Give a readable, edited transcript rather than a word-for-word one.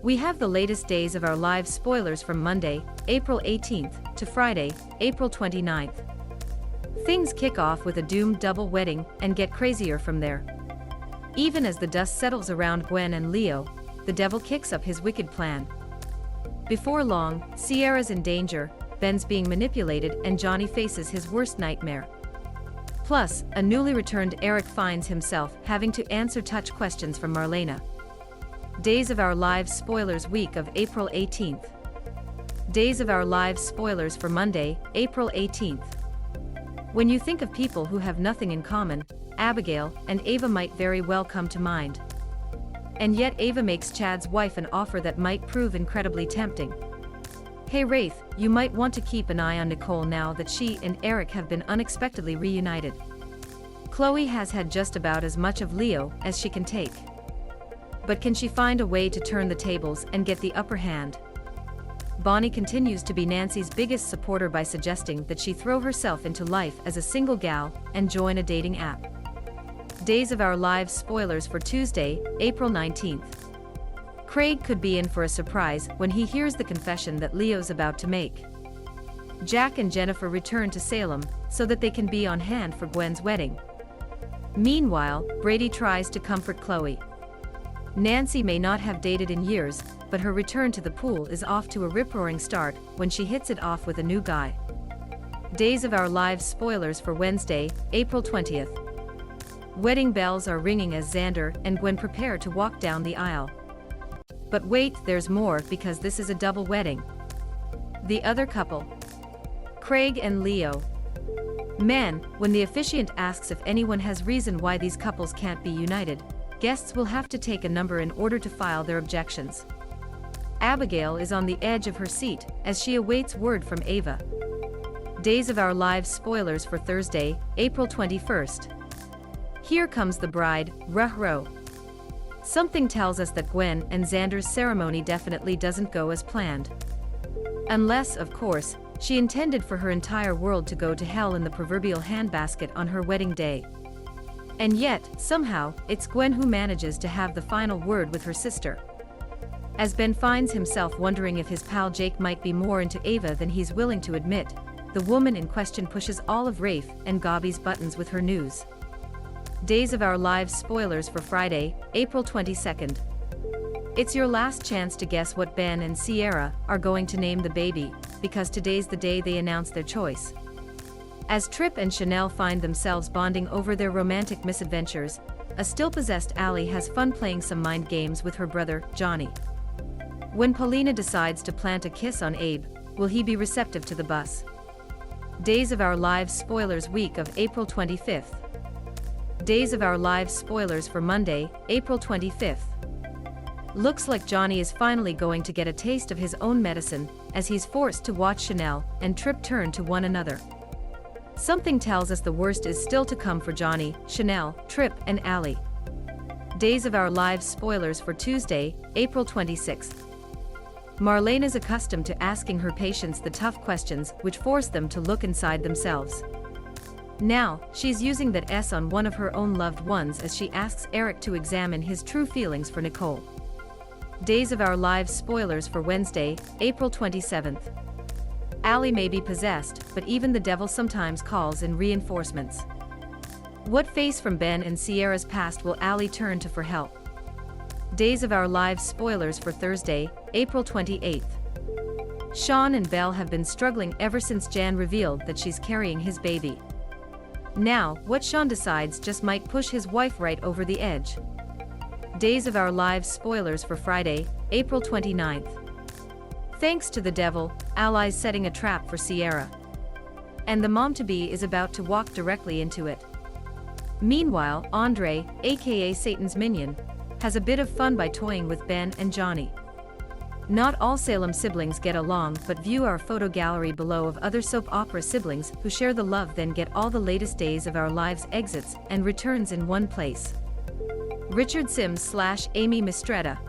We have the latest Days of Our Lives spoilers from Monday, April 18th, to Friday, April 29th. Things kick off with a doomed double wedding and get crazier from there. Even as the dust settles around Gwen and Leo, the devil kicks up his wicked plan. Before long, Ciara's in danger, Ben's being manipulated, and Johnny faces his worst nightmare. Plus, a newly returned Eric finds himself having to answer touch questions from Marlena. Days of Our Lives spoilers week of April 18th. Days of Our Lives spoilers for Monday, April 18th. When you think of people who have nothing in common, Abigail and Ava might very well come to mind. And yet Ava makes Chad's wife an offer that might prove incredibly tempting. Hey Rafe, you might want to keep an eye on Nicole now that she and Eric have been unexpectedly reunited. Chloe has had just about as much of Leo as she can take. But can she find a way to turn the tables and get the upper hand? Bonnie continues to be Nancy's biggest supporter by suggesting that she throw herself into life as a single gal and join a dating app. Days of Our Lives spoilers for Tuesday, April 19th. Craig could be in for a surprise when he hears the confession that Leo's about to make. Jack and Jennifer return to Salem so that they can be on hand for Gwen's wedding. Meanwhile, Brady tries to comfort Chloe. Nancy may not have dated in years, but her return to the pool is off to a rip-roaring start when she hits it off with a new guy. Days of Our Lives spoilers for Wednesday, April 20th. Wedding bells are ringing as Xander and Gwen prepare to walk down the aisle. But wait, there's more, because this is a double wedding. The other couple. Craig and Leo. Man, when the officiant asks if anyone has reason why these couples can't be united, guests will have to take a number in order to file their objections. Abigail is on the edge of her seat as she awaits word from Ava. Days of Our Lives spoilers for Thursday, April 21st. Here comes the bride, ruh-roh. Something tells us that Gwen and Xander's ceremony definitely doesn't go as planned. Unless, of course, she intended for her entire world to go to hell in the proverbial handbasket on her wedding day. And yet, somehow, it's Gwen who manages to have the final word with her sister. As Ben finds himself wondering if his pal Jake might be more into Ava than he's willing to admit, the woman in question pushes all of Rafe and Gobby's buttons with her news. Days of Our Lives spoilers for Friday, April 22nd. It's your last chance to guess what Ben and Ciara are going to name the baby, because today's the day they announce their choice. As Trip and Chanel find themselves bonding over their romantic misadventures, a still-possessed Allie has fun playing some mind games with her brother, Johnny. When Paulina decides to plant a kiss on Abe, will he be receptive to the bus? Days of Our Lives spoilers week of April 25th. Days of Our Lives spoilers for Monday, April 25th. Looks like Johnny is finally going to get a taste of his own medicine, as he's forced to watch Chanel and Trip turn to one another. Something tells us the worst is still to come for Johnny, Chanel, Trip, and Allie. Days of Our Lives spoilers for Tuesday, April 26th. Marlena is accustomed to asking her patients the tough questions which force them to look inside themselves. Now, she's using that S on one of her own loved ones as she asks Eric to examine his true feelings for Nicole. Days of Our Lives spoilers for Wednesday, April 27th. Allie may be possessed, but even the devil sometimes calls in reinforcements. What face from Ben and Ciara's past will Allie turn to for help? Days of Our Lives spoilers for Thursday, April 28th. Sean and Belle have been struggling ever since Jan revealed that she's carrying his baby. Now, what Sean decides just might push his wife right over the edge. Days of Our Lives spoilers for Friday, April 29th. Thanks to the devil, Ally's setting a trap for Ciara. And the mom-to-be is about to walk directly into it. Meanwhile, Andre, aka Satan's minion, has a bit of fun by toying with Ben and Johnny. Not all Salem siblings get along, but view our photo gallery below of other soap opera siblings who share the love, then get all the latest Days of Our Lives exits and returns in one place. Richard Sims / Amy Mistretta.